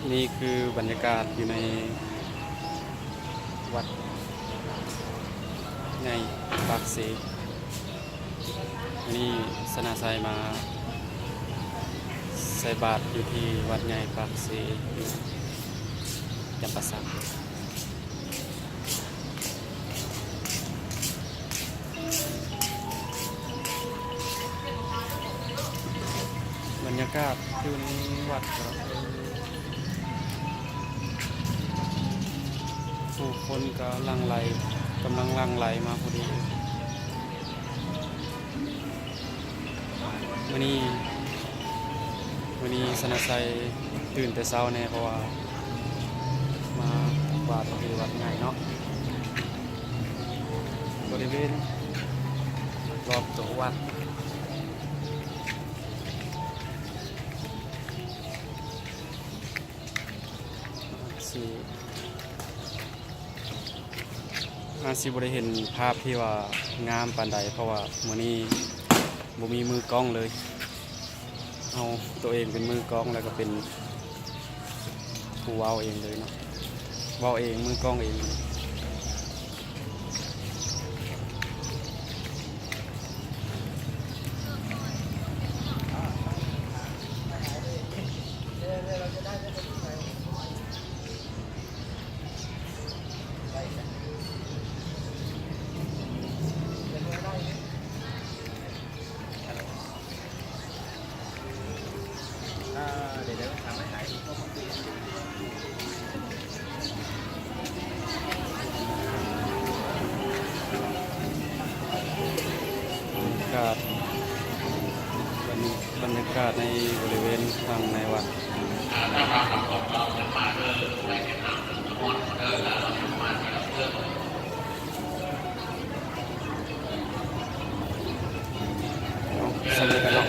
นี่คือบรรยากาศอยู่ในวัดในปากเสนี่สนาไซมาใส่บาตรอยู่ที่วัดใหญ่ปากเสอยู่จำปาสักบรรยากาศอยู่ในวัดครับผู้คนก็กำลังหลั่งไหลมาพอดีวันนี้สนาไซตื่นแต่เช้าแน่เพราะว่ามาบาตรที่วัดใหญ่เนาะบริเวณรอบตัววัดสิบ่ได้เห็นภาพที่ว่างามปานใดเพราะว่ามื้อนี้บ่มีมือกล้องเลยเอาตัวเองเป็นมือกล้องแล้วก็เป็นผู้เว้าเองเลยเนาะเว้าเองมือกล้องเองเดี๋ยวทำให้หายบรรยากาศในบริเวณทางในวัดสำเร็จกันเนาะ